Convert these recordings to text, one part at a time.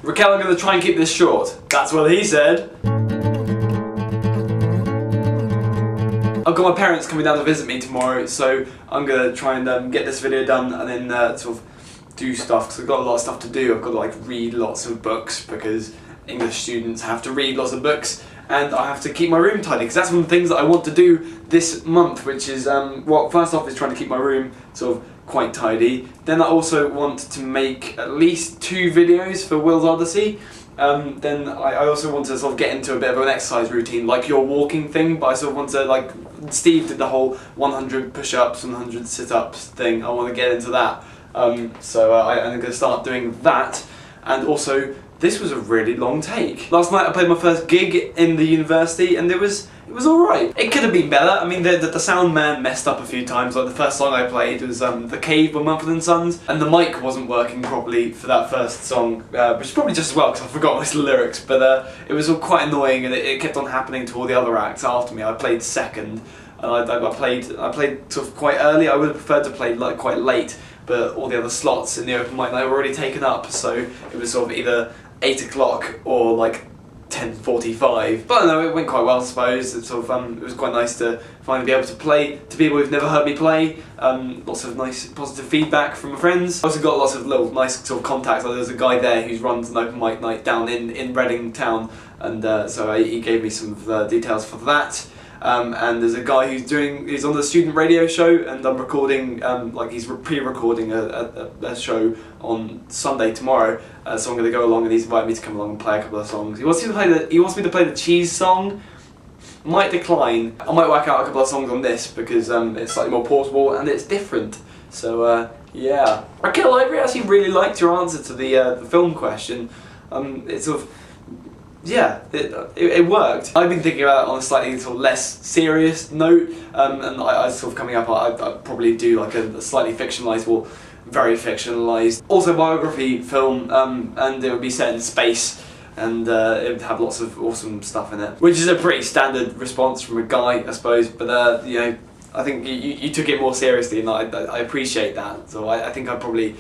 Raquel, I'm going to try and keep this short. That's what he said. I've got my parents coming down to visit me tomorrow, so I'm going to try and get this video done and then sort of do stuff, because I've got a lot of stuff to do. I've got to like read lots of books, because English students have to read lots of books, and I have to keep my room tidy, because that's one of the things that I want to do this month, which is, well, first off is trying to keep my room sort of quite tidy. Then I also want to make at least 2 videos for Will's Odyssey. Then I also want to sort of get into a bit of an exercise routine, like your walking thing, but I sort of want to, like, Steve did the whole 100 push-ups, 100 sit-ups thing. I want to get into that. So I'm going to start doing that. And also, this was a really long take. Last night I played my first gig in the university, and it was alright. It could have been better. I mean, the sound man messed up a few times. Like, the first song I played was The Cave by Mumford & Sons, and the mic wasn't working properly for that first song, which is probably just as well because I forgot most of the lyrics, but it was all quite annoying, and it kept on happening to all the other acts after me. I played second, and I played sort of quite early. I would have preferred to play like quite late, but all the other slots in the open mic night were already taken up, so it was sort of either 8 o'clock or like 10:45. But I don't know, it went quite well, I suppose. It sort of it was quite nice to finally be able to play to people who've never heard me play. Lots of nice positive feedback from my friends. I also got lots of little nice sort of contacts. Like, there's a guy there who runs an open mic night down in Reading town, and so he gave me some of the details for that. And there's a guy he's on the student radio show, and I'm recording, like he's pre-recording a show on Sunday tomorrow, so I'm going to go along, and he's invited me to come along and play a couple of songs. He wants me to play the cheese song. Might decline. I might work out a couple of songs on this, because it's slightly more portable and it's different. So yeah. Raquel, I actually really liked your answer to the film question. It's sort of, yeah, it worked. I've been thinking about it on a slightly sort of less serious note, and I sort of coming up, I'd probably do like a slightly fictionalised, or very fictionalised autobiography film, and it would be set in space, and it would have lots of awesome stuff in it, which is a pretty standard response from a guy, I suppose, but you know, I think you took it more seriously, and I appreciate that, so I think I'd probably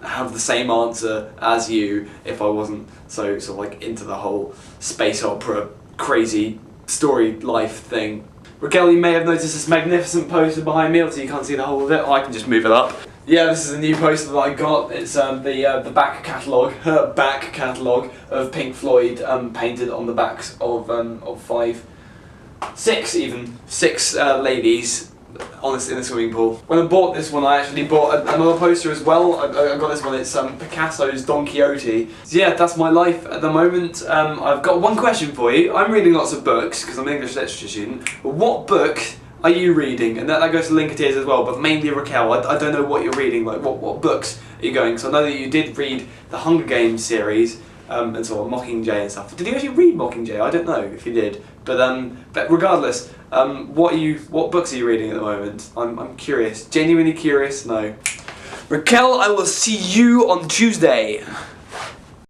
have the same answer as you if I wasn't so sort of like into the whole space opera crazy story life thing. Raquel, you may have noticed this magnificent poster behind me, so you can't see the whole of it. I can just move it up. Yeah, this is a new poster that I got. It's the back catalogue of Pink Floyd, painted on the backs of 6 ladies in the swimming pool. When I bought this one, I actually bought another poster as well. I got this one. It's Picasso's Don Quixote. So yeah, that's my life at the moment. I've got one question for you. I'm reading lots of books because I'm an English literature student. But what book are you reading? And that goes to Linkateers as well, but mainly Raquel. I don't know what you're reading. Like, what books are you going? So I know that you did read the Hunger Games series, and sort of Mockingjay and stuff. Did you actually read Mockingjay? I don't know if you did, but regardless, what books are you reading at the moment? I'm curious, genuinely curious. No, Raquel, I will see you on Tuesday.